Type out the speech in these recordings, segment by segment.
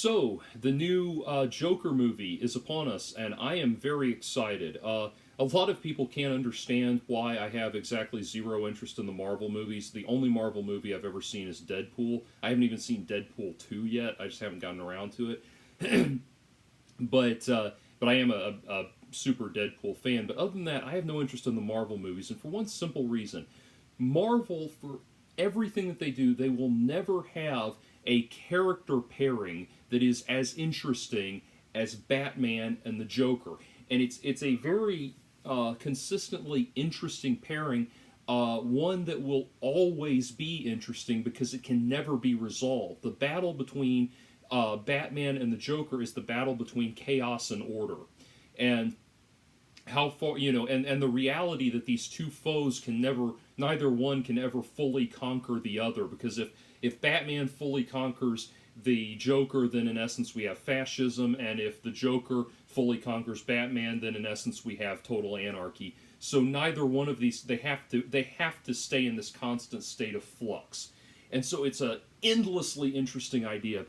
So, the new Joker movie is upon us, and I am very excited. A lot of people can't understand why I have exactly zero interest in the Marvel movies. The only Marvel movie I've ever seen is Deadpool. I haven't even seen Deadpool 2 yet, I just haven't gotten around to it. But I am a super Deadpool fan. But other than that, I have no interest in the Marvel movies, and for one simple reason. Marvel, for everything that they do, they will never have a character pairing that is as interesting as Batman and the Joker, and it's a very consistently interesting pairing. One that will always be interesting because it can never be resolved. The battle between Batman and the Joker is the battle between chaos and order, and how far and the reality that these two foes can never, neither one can ever fully conquer the other, because if Batman fully conquers the Joker, then in essence we have fascism, and if the Joker fully conquers Batman, then in essence we have total anarchy. So neither one of these, they have to stay in this constant state of flux, and so it's a endlessly interesting idea.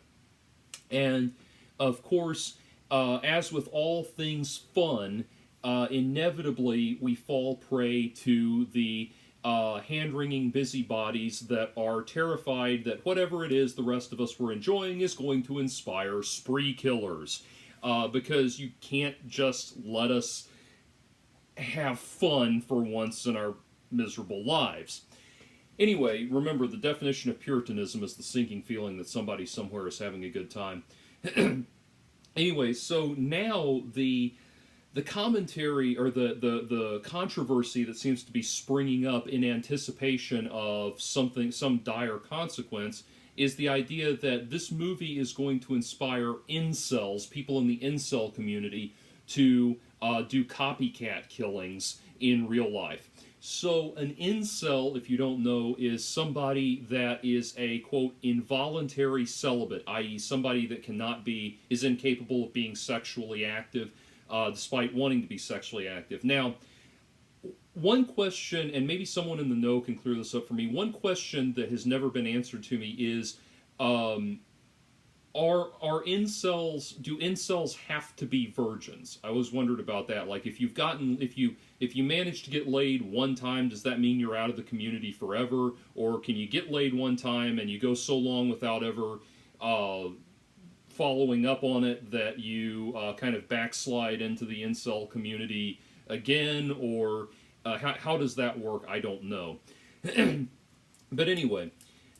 And of course, as with all things fun, inevitably we fall prey to the hand-wringing busybodies that are terrified that whatever it is the rest of us were enjoying is going to inspire spree killers. Because you can't just let us have fun for once in our miserable lives. Anyway, remember, the definition of Puritanism is the sinking feeling that somebody somewhere is having a good time. Anyway, so now the commentary, or the controversy that seems to be springing up in anticipation of some dire consequence, is the idea that this movie is going to inspire incels, people in the incel community, to do copycat killings in real life. So an incel, if you don't know, is somebody that is a, quote, involuntary celibate, i.e. somebody that is incapable of being sexually active, despite wanting to be sexually active. Now, one question, and maybe someone in the know can clear this up for me, one question that has never been answered to me is, do incels have to be virgins? I always wondered about that. Like, if you manage to get laid one time, does that mean you're out of the community forever? Or can you get laid one time and you go so long without ever following up on it that you kind of backslide into the incel community again? Or how does that work? I don't know. But anyway,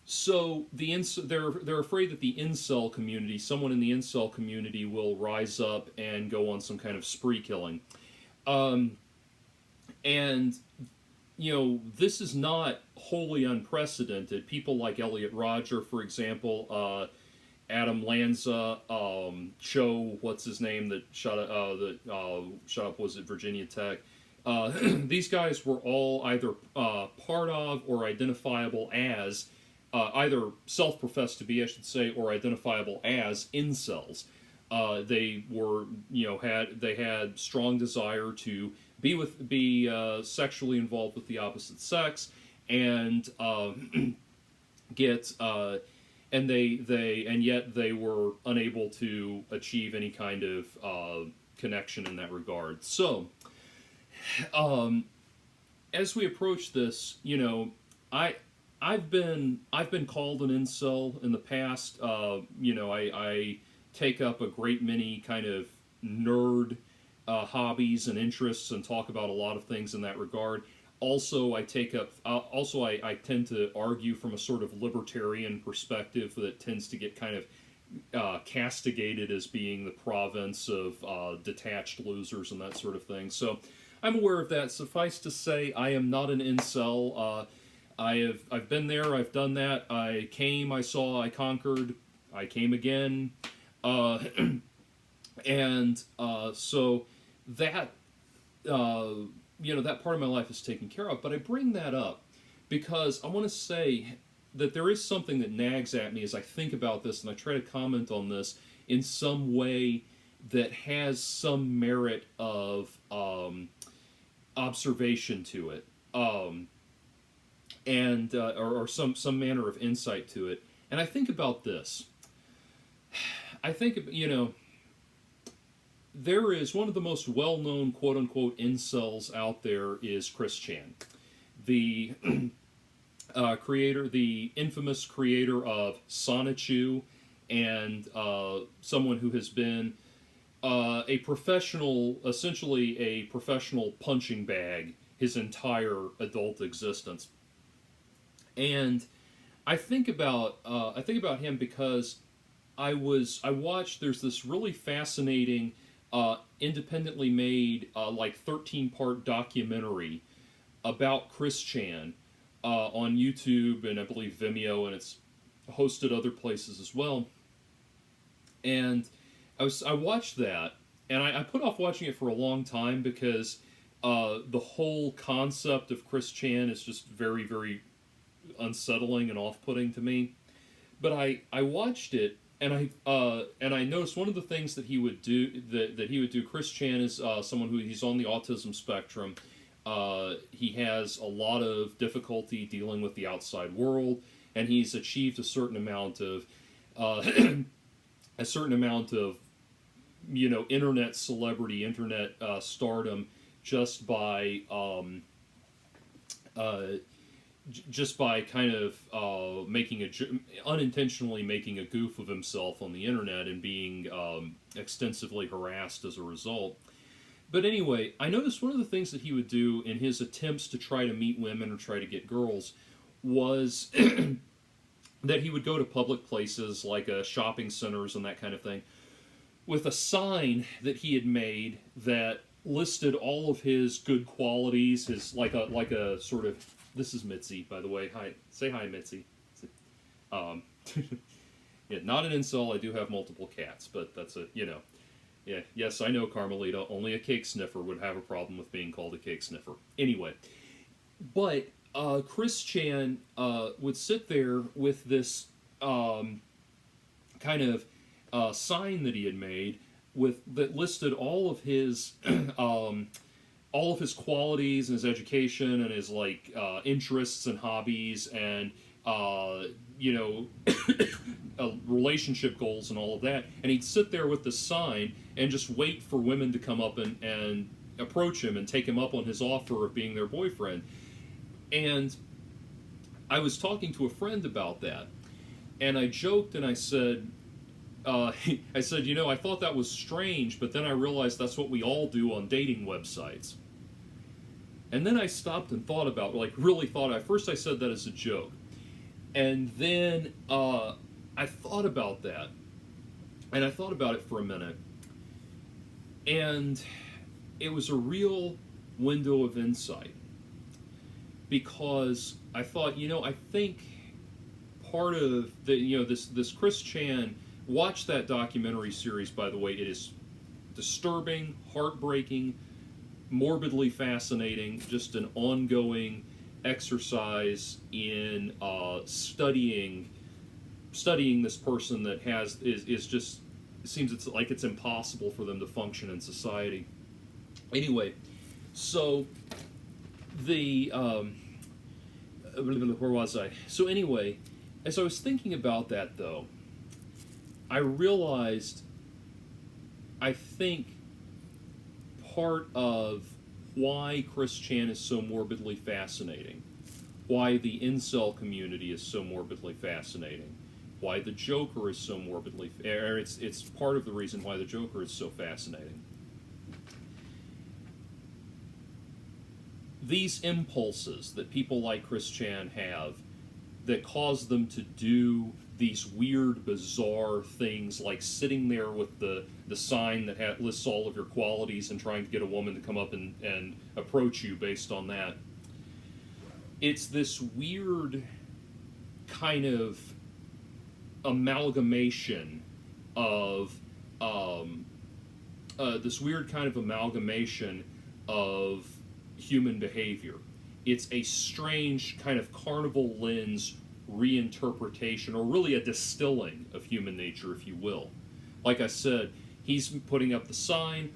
so they're afraid that the incel community, someone in the incel community, will rise up and go on some kind of spree killing. And this is not wholly unprecedented. People like Elliot Rodger, for example, Adam Lanza, what's his name that shot up, was it Virginia Tech? These guys were all either part of or identifiable as, either self-professed to be, I should say, or identifiable as incels. They were, had strong desire to be sexually involved with the opposite sex, and yet they were unable to achieve any kind of connection in that regard. So, as we approach this, I've been called an incel in the past. I take up a great many kind of nerd hobbies and interests and talk about a lot of things in that regard. Also, I tend to argue from a sort of libertarian perspective that tends to get kind of castigated as being the province of detached losers and that sort of thing. So I'm aware of that. Suffice to say, I am not an incel. I've been there, I've done that. I came, I saw, I conquered, I came again, and so that that part of my life is taken care of. But I bring that up because I want to say that there is something that nags at me as I think about this, and I try to comment on this in some way that has some merit of observation to it. Or some manner of insight to it. And I think about this. I think, you know, there is one of the most well-known quote-unquote incels out there is Chris Chan, the creator, the infamous creator of Sonichu, and someone who has been a professional, essentially a professional punching bag his entire adult existence. And I think about him because I watched. There's this really fascinating, independently made, like 13-part documentary about Chris Chan on YouTube and I believe Vimeo, and it's hosted other places as well. And I watched that, and I put off watching it for a long time because the whole concept of Chris Chan is just very, very unsettling and off-putting to me. But I watched it, and I noticed one of the things that he would do that he would do. Chris Chan is someone who he's on the autism spectrum. He has a lot of difficulty dealing with the outside world, and he's achieved a certain amount of a certain amount of, you know, internet celebrity, internet stardom, just by just by kind of unintentionally making a goof of himself on the internet and being extensively harassed as a result. But anyway, I noticed one of the things that he would do in his attempts to try to meet women or try to get girls was that he would go to public places like shopping centers and that kind of thing with a sign that he had made that listed all of his good qualities, his like a sort of, this is Mitzi, by the way. Hi, say hi, Mitzi. Um, yeah, not an incel. I do have multiple cats, but that's a, you know, yeah, yes, I know, Carmelita. Only a cake sniffer would have a problem with being called a cake sniffer. Anyway, but Chris Chan would sit there with this kind of sign that he had made that listed all of his qualities and his education and his like interests and hobbies and you know relationship goals and all of that, and he'd sit there with the sign and just wait for women to come up and approach him and take him up on his offer of being their boyfriend. And I was talking to a friend about that, and I joked and I said, you know, I thought that was strange, but then I realized that's what we all do on dating websites. And then I stopped and thought about, like, really thought. At first I said that as a joke. And then I thought about that. And I thought about it for a minute. And it was a real window of insight. Because I thought, you know, I think part of the, you know, this Chris Chan, watch that documentary series, by the way. It is disturbing, heartbreaking, morbidly fascinating, just an ongoing exercise in studying this person that is just, it seems it's like it's impossible for them to function in society. Anyway, so the where was I? So anyway, as I was thinking about that though, I realized, I think part of why Chris Chan is so morbidly fascinating, why the incel community is so morbidly fascinating, why the Joker is so morbidly, it's part of the reason why the Joker is so fascinating. These impulses that people like Chris Chan have that cause them to do these weird, bizarre things, like sitting there with the sign that lists all of your qualities and trying to get a woman to come up and approach you based on that. It's this weird kind of amalgamation of human behavior. It's a strange kind of carnival lens reinterpretation, or really a distilling of human nature, if you will. Like I said, he's putting up the sign,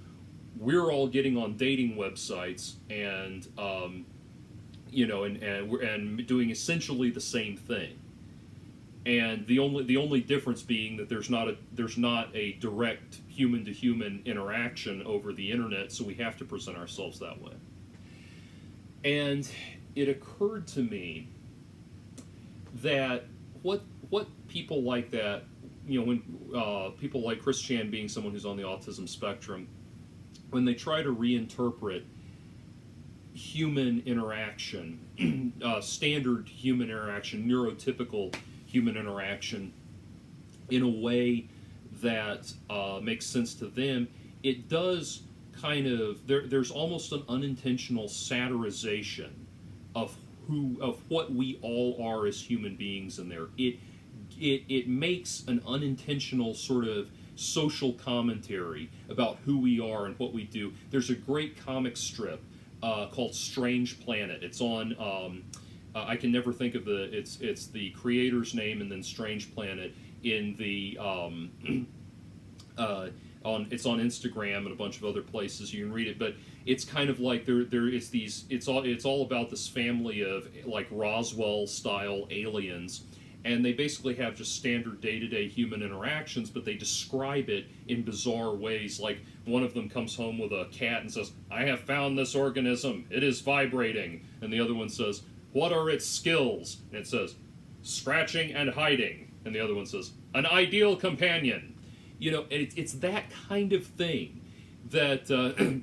we're all getting on dating websites and you know, and doing essentially the same thing. and the only difference being that there's not a direct human to human interaction over the internet, so we have to present ourselves that way. And it occurred to me that what people like that, when people like Chris Chan, being someone who's on the autism spectrum, when they try to reinterpret human interaction, standard human interaction, neurotypical human interaction, in a way that makes sense to them, it does kind of, there's almost an unintentional satirization of what we all are as human beings in there. It makes an unintentional sort of social commentary about who we are and what we do. There's a great comic strip called Strange Planet. It's on I can never think of it's the creator's name and then Strange Planet in the it's on Instagram and a bunch of other places. You can read it, but it's kind of like it's all about this family of like Roswell style aliens, and they basically have just standard day-to-day human interactions, but they describe it in bizarre ways. Like one of them comes home with a cat and says, "I have found this organism, it is vibrating," and the other one says, "What are its skills?" and it says, "Scratching and hiding," and the other one says, "An ideal companion." And it's that kind of thing that the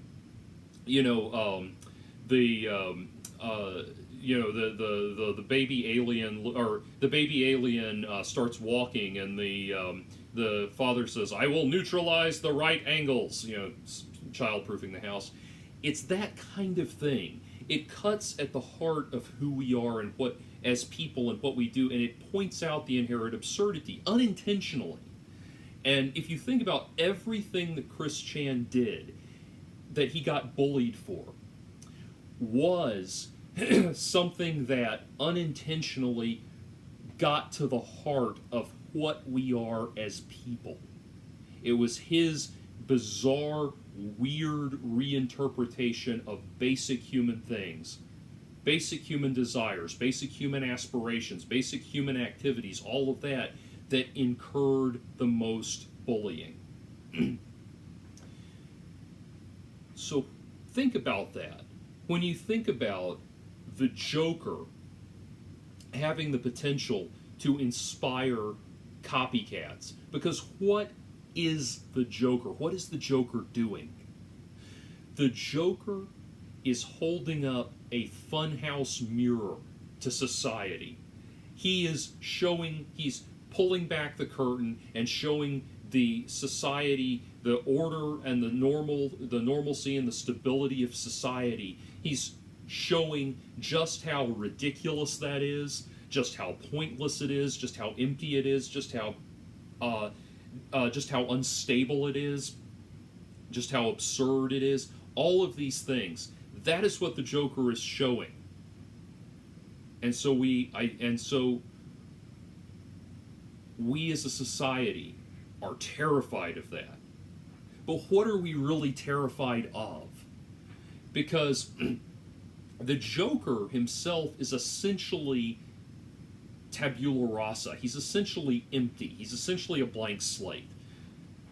baby alien, or the baby alien starts walking, and the father says, "I will neutralize the right angles," childproofing the house. It's that kind of thing. It cuts at the heart of who we are and what as people and what we do, and it points out the inherent absurdity unintentionally. And if you think about everything that Chris Chan did that he got bullied for was something that unintentionally got to the heart of what we are as people. It was his bizarre, weird reinterpretation of basic human things, basic human desires, basic human aspirations, basic human activities, all of that incurred the most bullying. So think about that. When you think about the Joker having the potential to inspire copycats, because what is the Joker? What is the Joker doing? The Joker is holding up a funhouse mirror to society. He's pulling back the curtain and showing the society, the order and the normalcy and the stability of society. He's showing just how ridiculous that is, just how pointless it is, just how empty it is, just how unstable it is, just how absurd it is. All of these things. That is what the Joker is showing. And so we as a society are terrified of that. But what are we really terrified of? Because the Joker himself is essentially tabula rasa. He's essentially empty. He's essentially a blank slate.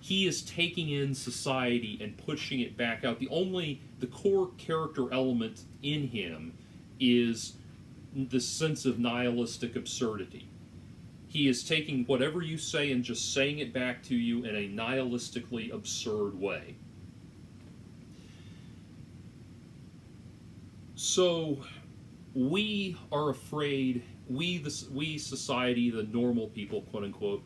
He is taking in society and pushing it back out. The core character element in him is the sense of nihilistic absurdity. He is taking whatever you say and just saying it back to you in a nihilistically absurd way. So we are afraid, we society, the normal people, quote unquote,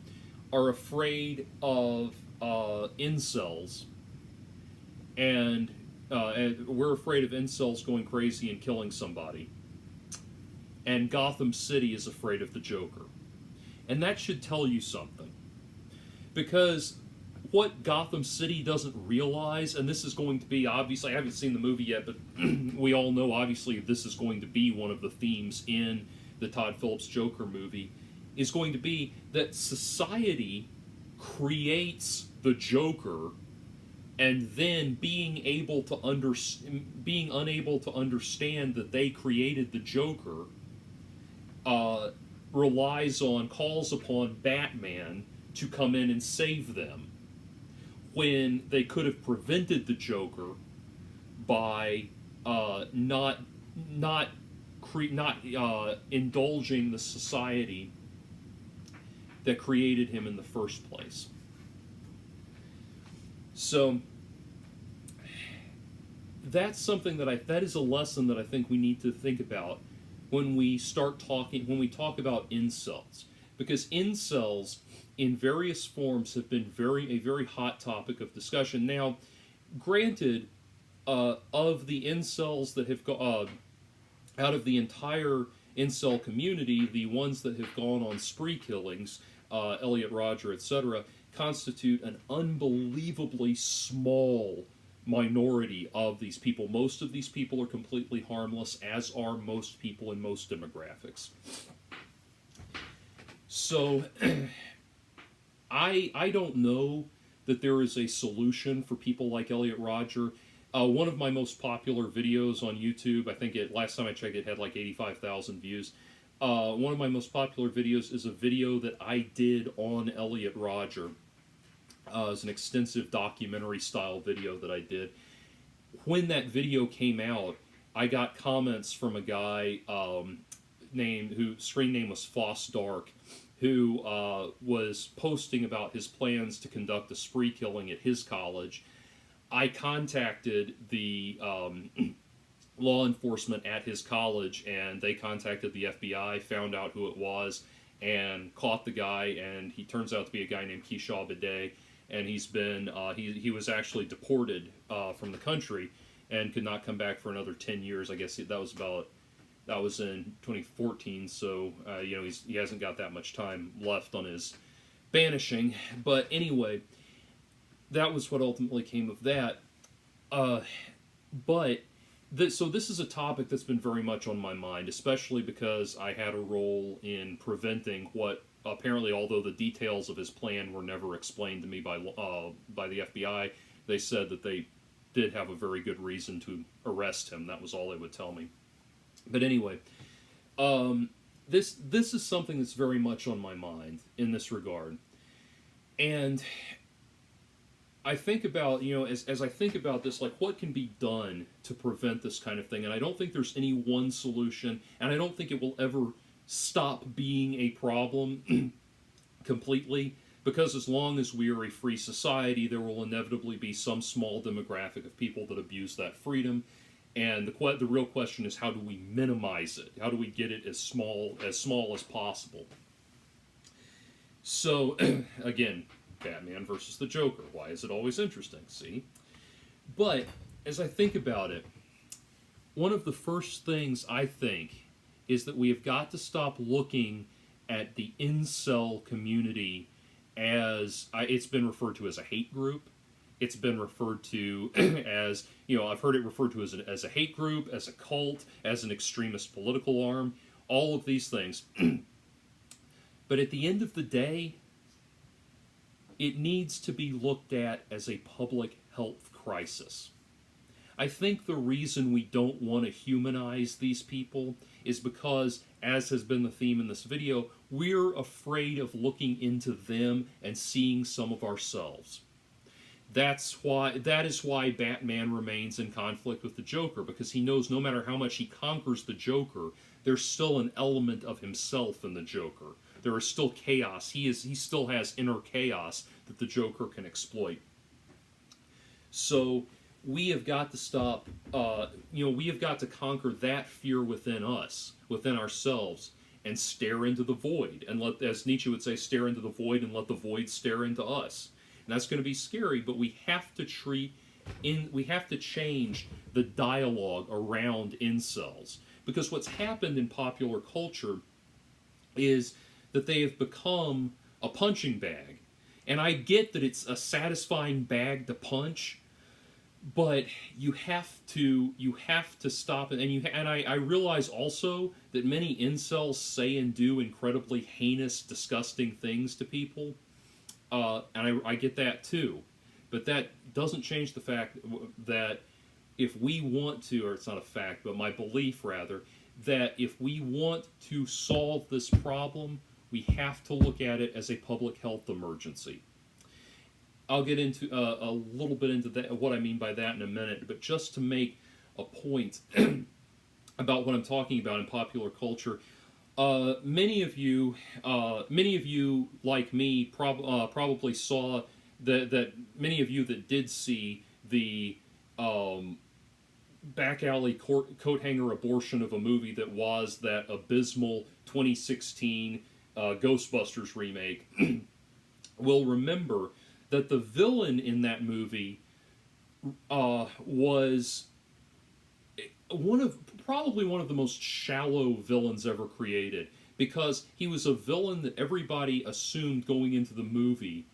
are afraid of incels, and we're afraid of incels going crazy and killing somebody. And Gotham City is afraid of the Joker. And that should tell you something. Because what Gotham City doesn't realize, and this is going to be, obviously, I haven't seen the movie yet, but we all know, obviously, this is going to be one of the themes in the Todd Phillips Joker movie, is going to be that society creates the Joker, and then being unable to understand that they created the Joker, calls upon Batman to come in and save them, when they could have prevented the Joker by not indulging the society that created him in the first place. So that's something that is a lesson that I think we need to think about when we talk about incels, because incels in various forms have been a very hot topic of discussion. Now, granted, of the incels that have out of the entire incel community, the ones that have gone on spree killings, Elliot Rodger, etc., constitute an unbelievably small minority of these people. Most of these people are completely harmless, as are most people in most demographics. So, I don't know that there is a solution for people like Elliot Rodger. One of my most popular videos on YouTube, I think last time I checked it had like 85,000 views. One of my most popular videos is a video that I did on Elliot Rodger. It's an extensive documentary style video that I did. When that video came out, I got comments from a guy whose screen name was Foss Dark, who was posting about his plans to conduct a spree killing at his college. I contacted the law enforcement at his college, and they contacted the FBI, found out who it was, and caught the guy. And he turns out to be a guy named Keisha Bidet, and he's been he was actually deported from the country and could not come back for another 10 years. I guess that was in 2014. So he hasn't got that much time left on his banishing. But anyway, that was what ultimately came of that. So this is a topic that's been very much on my mind, especially because I had a role in preventing what apparently, although the details of his plan were never explained to me by the FBI, they said that they did have a very good reason to arrest him. That was all they would tell me. But anyway, this is something that's very much on my mind in this regard. And I think about, as I think about this, like, what can be done to prevent this kind of thing? And I don't think there's any one solution, and I don't think it will ever stop being a problem completely, because as long as we are a free society, there will inevitably be some small demographic of people that abuse that freedom. And the real question is, how do we minimize it? How do we get it as small as possible? So, again, Batman versus the Joker. Why is it always interesting? See? But, as I think about it, one of the first things I think is that we have got to stop looking at the incel community as, it's been referred to as a hate group. It's been referred to as, I've heard it referred to as a hate group, as a cult, as an extremist political arm, all of these things. But at the end of the day, it needs to be looked at as a public health crisis. I think the reason we don't want to humanize these people is because, as has been the theme in this video, we're afraid of looking into them and seeing some of ourselves. That is why Batman remains in conflict with the Joker, because he knows no matter how much he conquers the Joker, there's still an element of himself in the Joker. There is still chaos. He still has inner chaos that the Joker can exploit. So we have got to stop, we have got to conquer that fear within us, within ourselves, and stare into the void. And let, as Nietzsche would say, stare into the void and let the void stare into us. And that's going to be scary, but we have to change the dialogue around incels. Because what's happened in popular culture is that they have become a punching bag. And I get that it's a satisfying bag to punch, but you have to stop it. And I realize also that many incels say and do incredibly heinous, disgusting things to people. And I get that too. But that doesn't change the fact that if we want to, or it's not a fact, but my belief rather, that if we want to solve this problem, we have to look at it as a public health emergency. I'll get into a little bit into that, what I mean by that in a minute, but just to make a point about what I'm talking about in popular culture, many of you like me probably saw that many of you that did see the back alley coat hanger abortion of a movie that was that abysmal 2016 Ghostbusters remake will remember that the villain in that movie was probably one of the most shallow villains ever created, because he was a villain that everybody assumed going into the movie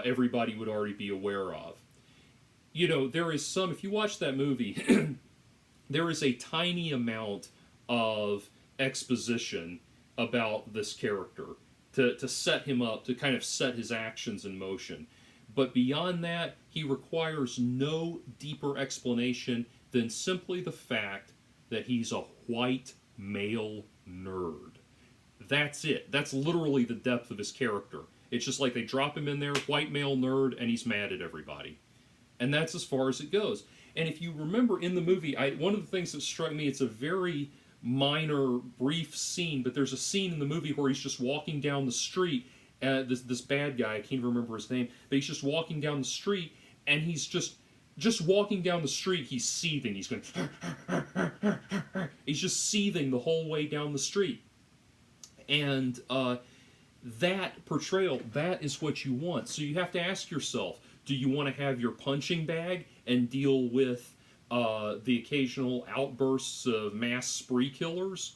everybody would already be aware of. You know, there is some, if you watch that movie, there is a tiny amount of exposition about this character to set him up, to kind of set his actions in motion. But beyond that, he requires no deeper explanation than simply the fact that he's a white male nerd. That's it. That's literally the depth of his character. It's just like they drop him in there, white male nerd, and he's mad at everybody. And that's as far as it goes. And if you remember in the movie, one of the things that struck me, it's a very minor, brief scene, but there's a scene in the movie where he's just walking down the street. This bad guy, I can't remember his name, but he's just walking down the street, and he's just walking down the street. He's seething. He's going. He's just seething the whole way down the street, and that portrayal, that is what you want. So you have to ask yourself: do you want to have your punching bag and deal with the occasional outbursts of mass spree killers,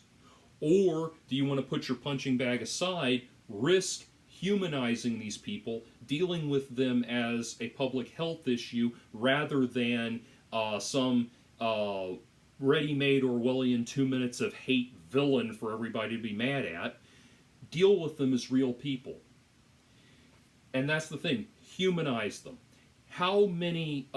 or do you want to put your punching bag aside, risk humanizing these people, dealing with them as a public health issue rather than some ready-made Orwellian 2 minutes of hate villain for everybody to be mad at? Deal with them as real people. And that's the thing. Humanize them. How many,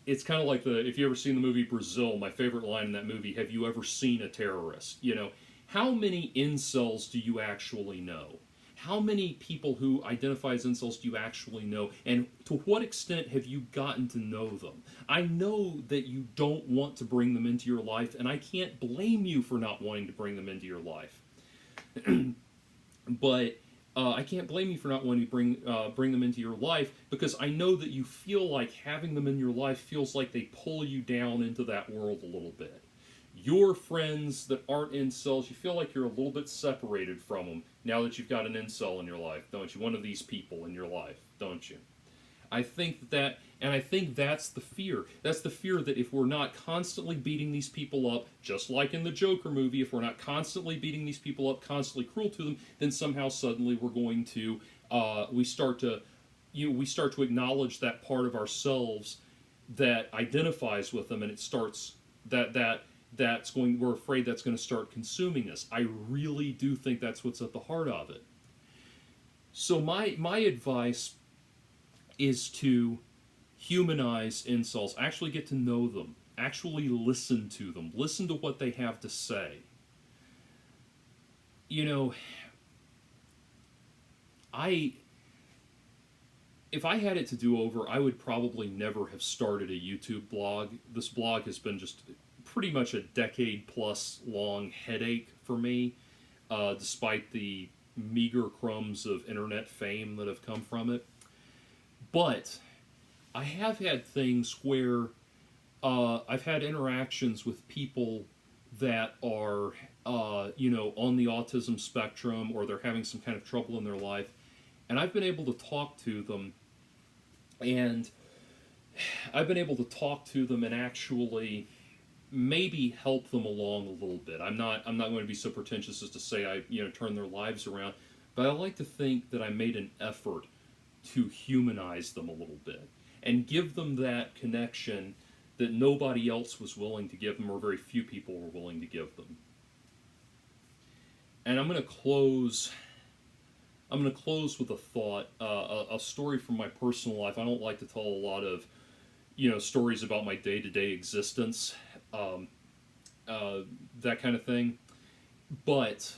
it's kind of like if you ever seen the movie Brazil, my favorite line in that movie, have you ever seen a terrorist? You know, how many incels do you actually know? How many people who identify as incels do you actually know? And to what extent have you gotten to know them? I know that you don't want to bring them into your life, and I can't blame you for not wanting to bring them into your life. But I can't blame you for not wanting to bring them into your life, because I know that you feel like having them in your life feels like they pull you down into that world a little bit. Your friends that aren't incels, you feel like you're a little bit separated from them now that you've got an incel in your life, don't you? One of these people in your life, don't you? I think that's the fear. That's the fear that if we're not constantly beating these people up, just like in the Joker movie, if we're not constantly beating these people up, constantly cruel to them, then somehow suddenly we're going to, we start to acknowledge that part of ourselves that identifies with them, and it starts we're afraid that's going to start consuming us. I really do think that's what's at the heart of it. So my advice is to humanize incels, actually get to know them, actually listen to them, listen to what they have to say. You know, if I had it to do over, I would probably never have started a YouTube blog. This blog has been just pretty much a decade-plus long headache for me, despite the meager crumbs of internet fame that have come from it. But I have had things where I've had interactions with people that are, on the autism spectrum, or they're having some kind of trouble in their life, and I've been able to talk to them, and actually maybe help them along a little bit. I'm not going to be so pretentious as to say I turn their lives around, but I like to think that I made an effort to humanize them a little bit and give them that connection that nobody else was willing to give them, or very few people were willing to give them. And I'm going to close with a thought, a story from my personal life. I don't like to tell a lot of stories about my day-to-day existence, um, that kind of thing. But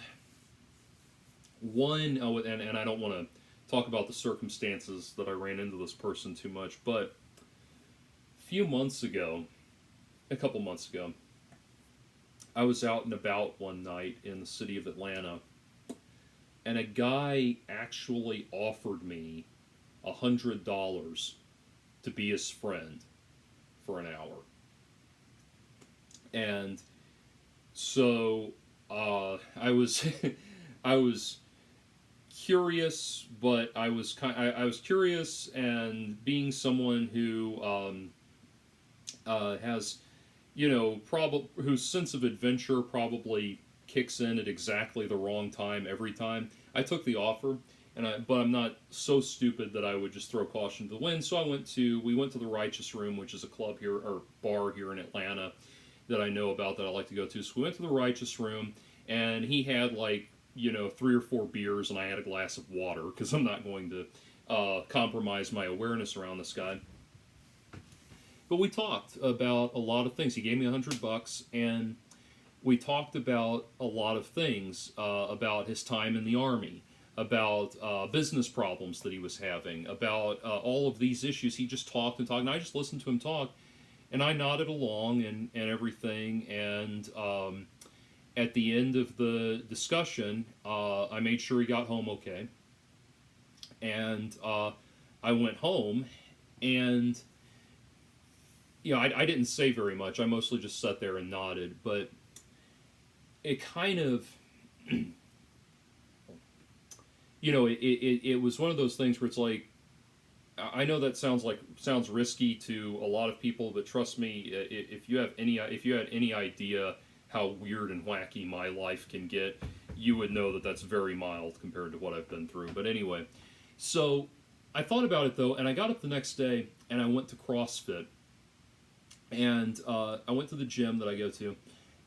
and I don't want to talk about the circumstances that I ran into this person too much, but a couple months ago, I was out and about one night in the city of Atlanta, and a guy actually offered me $100 to be his friend for an hour. And so I was I was curious, but I was curious, and being someone who has, whose sense of adventure probably kicks in at exactly the wrong time every time. I took the offer, but I'm not so stupid that I would just throw caution to the wind. So we went to the Righteous Room, which is a club here or bar here in Atlanta that I know about that I like to go to. So we went to the Righteous Room, and he had like 3 or 4 beers, and I had a glass of water because I'm not going to compromise my awareness around this guy. But we talked about a lot of things. He gave me $100, and we talked about a lot of things, about his time in the Army, about business problems that he was having, about all of these issues. He just talked and talked, and I just listened to him talk, and I nodded along and everything. And at the end of the discussion, I made sure he got home okay. And I went home, and I didn't say very much. I mostly just sat there and nodded, but it kind of, it was one of those things where it's like, I know that sounds risky to a lot of people, but trust me, if you had any idea how weird and wacky my life can get, you would know that that's very mild compared to what I've been through. But anyway, so I thought about it though, and I got up the next day and I went to CrossFit. And I went to the gym that I go to,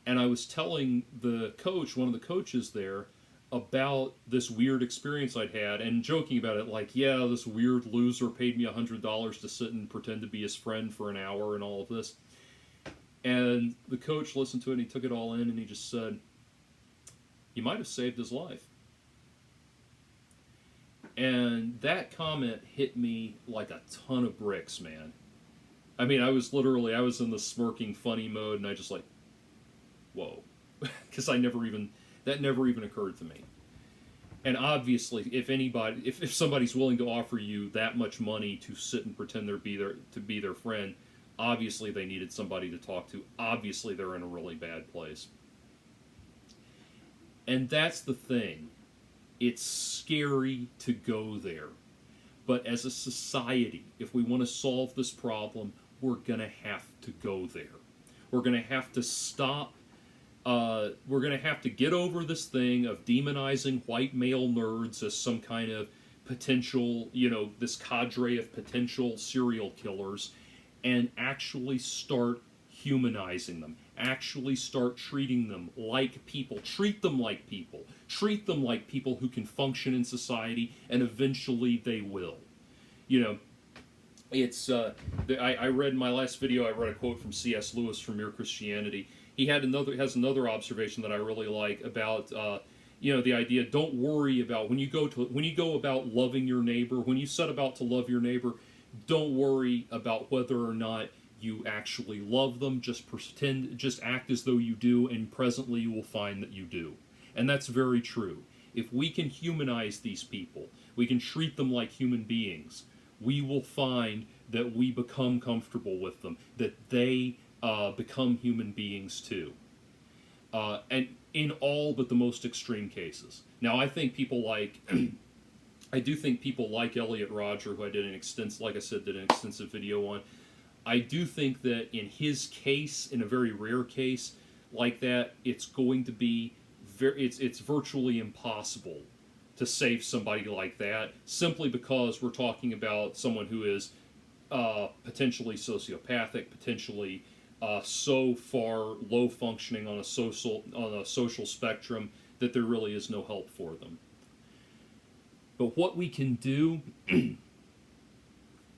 and I was telling one of the coaches there, about this weird experience I'd had, and joking about it, like, yeah, this weird loser paid me $100 to sit and pretend to be his friend for an hour and all of this. And the coach listened to it, and he took it all in, and he just said, you might have saved his life. And that comment hit me like a ton of bricks, man. I mean, I was in the smirking funny mode, and I just like, whoa. Because that never even occurred to me. And obviously, if somebody's willing to offer you that much money to sit and pretend to be their friend, obviously they needed somebody to talk to. Obviously they're in a really bad place. And that's the thing. It's scary to go there. But as a society, if we want to solve this problem, we're going to have to go there. We're going to have to stop. We're going to have to get over this thing of demonizing white male nerds as some kind of potential, this cadre of potential serial killers, and actually start humanizing them. Actually start treating them like people. Treat them like people. Treat them like people who can function in society, and eventually they will. It's I read in my last video, I read a quote from C.S. Lewis from Mere Christianity. He has another observation that I really like about the idea. Don't worry about when you go about loving your neighbor. When you set about to love your neighbor, don't worry about whether or not you actually love them. Just act as though you do, and presently you will find that you do. And that's very true. If we can humanize these people, we can treat them like human beings, we will find that we become comfortable with them, that they become human beings too. And in all but the most extreme cases. Now, I think people like, I do think people like Elliot Rodger, who I did an extensive video on. I do think that in his case, in a very rare case like that, it's going to be it's virtually impossible to save somebody like that, simply because we're talking about someone who is potentially sociopathic, potentially so far low functioning on a social spectrum that there really is no help for them. But what we can do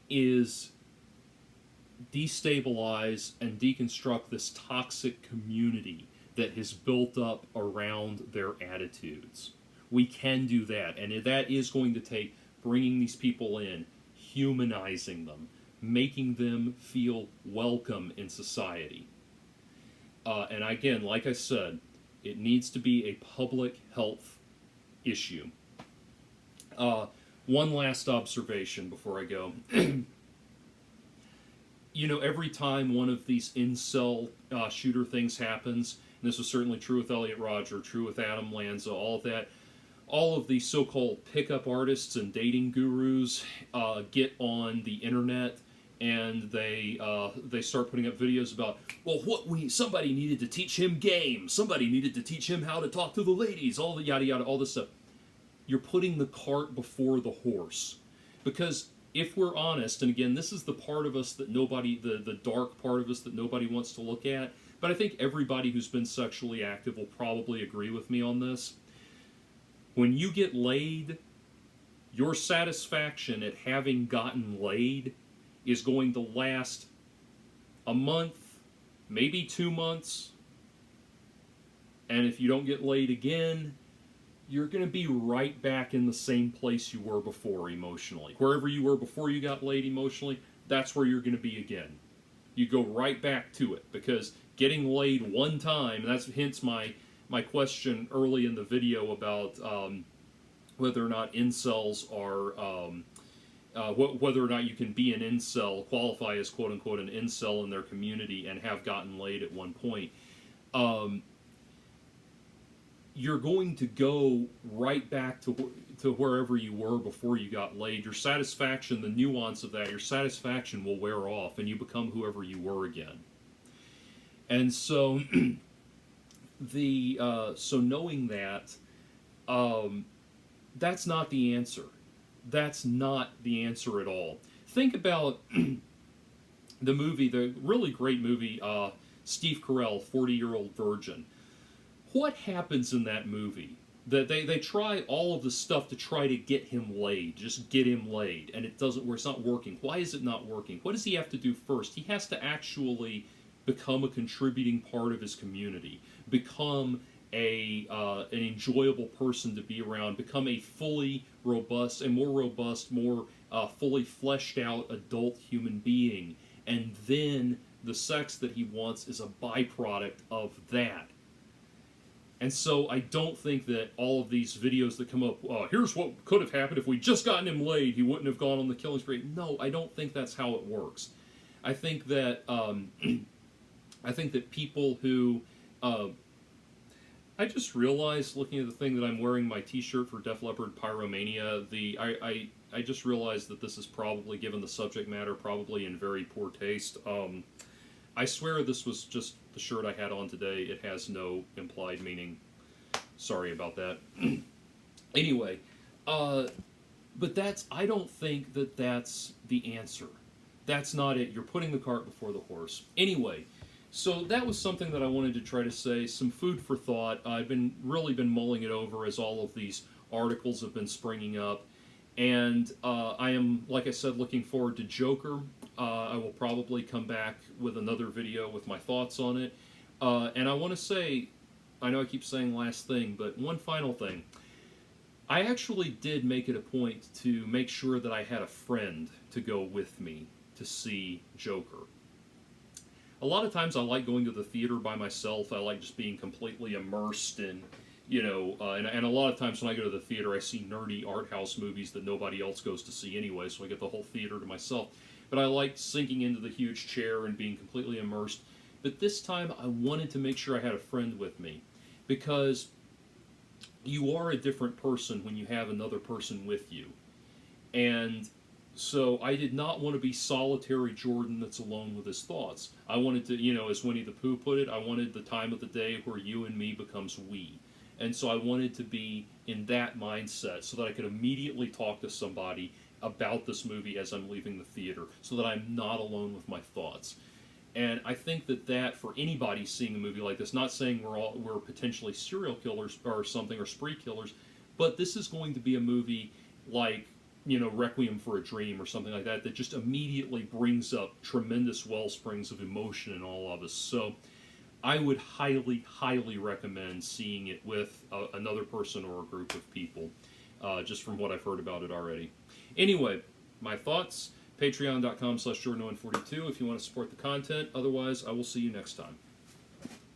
is destabilize and deconstruct this toxic community that has built up around their attitudes. We can do that, and that is going to take bringing these people in, humanizing them, making them feel welcome in society. And again, like I said, it needs to be a public health issue. One last observation before I go. You know, every time one of these incel shooter things happens, and this was certainly true with Elliot Rodger, true with Adam Lanza, all of that, all of these so-called pickup artists and dating gurus get on the internet and they start putting up videos about, well, somebody needed to teach him game, somebody needed to teach him how to talk to the ladies, all the yada yada, all this stuff. You're putting the cart before the horse, because if we're honest, and again, this is the part of us that nobody, the dark part of us that nobody wants to look at, but I think everybody who's been sexually active will probably agree with me on this. When you get laid, your satisfaction at having gotten laid is going to last a month, maybe 2 months, and if you don't get laid again, you're going to be right back in the same place you were before emotionally. Wherever you were before you got laid emotionally, that's where you're going to be again. You go right back to it, because getting laid one time, that's hence my question early in the video about whether or not incels are, whether or not you can be an incel, qualify as quote-unquote an incel in their community and have gotten laid at one point. You're going to go right back to wherever you were before you got laid. Your satisfaction, the nuance of that, your satisfaction will wear off and you become whoever you were again. And so, so knowing that, that's not the answer. That's not the answer at all. Think about the movie, the really great movie, Steve Carell, 40-Year-Old Virgin. What happens in that movie? That they try all of the stuff to try to get him laid, just get him laid, and it doesn't work. It's not working. Why is it not working? What does he have to do first? He has to actually become a contributing part of his community, become an enjoyable person to be around, become a fully robust, more fully fleshed out adult human being, and then the sex that he wants is a byproduct of that. And so I don't think that all of these videos that come up, here's what could have happened if we just gotten him laid, he wouldn't have gone on the killing spree. No, I don't think that's how it works. I think that people who, I just realized looking at the thing that I'm wearing my T-shirt for Def Leppard Pyromania. I just realized that this is probably, given the subject matter, probably in very poor taste. I swear this was just the shirt I had on today. It has no implied meaning. Sorry about that. Anyway, but I don't think that that's the answer. That's not it. You're putting the cart before the horse. Anyway, so that was something that I wanted to try to say. Some food for thought. I've really been mulling it over as all of these articles have been springing up. And I am, like I said, looking forward to Joker. I will probably come back with another video with my thoughts on it. And I want to say, I know I keep saying last thing, but one final thing. I actually did make it a point to make sure that I had a friend to go with me to see Joker. A lot of times I like going to the theater by myself. I like just being completely immersed in, and a lot of times when I go to the theater, I see nerdy art house movies that nobody else goes to see anyway, so I get the whole theater to myself. But I like sinking into the huge chair and being completely immersed. But this time I wanted to make sure I had a friend with me, because you are a different person when you have another person with you. And so I did not want to be solitary Jordan that's alone with his thoughts. I wanted to, as Winnie the Pooh put it, I wanted the time of the day where you and me becomes we. And so I wanted to be in that mindset so that I could immediately talk to somebody about this movie as I'm leaving the theater, so that I'm not alone with my thoughts. And I think that for anybody seeing a movie like this, not saying we're potentially serial killers or something, or spree killers, but this is going to be a movie like Requiem for a Dream or something like that just immediately brings up tremendous well springs of emotion in all of us. So I would highly, highly recommend seeing it with another person or a group of people, just from what I've heard about it already. Anyway, my thoughts, patreon.com/Jordan142 if you want to support the content. Otherwise, I will see you next time.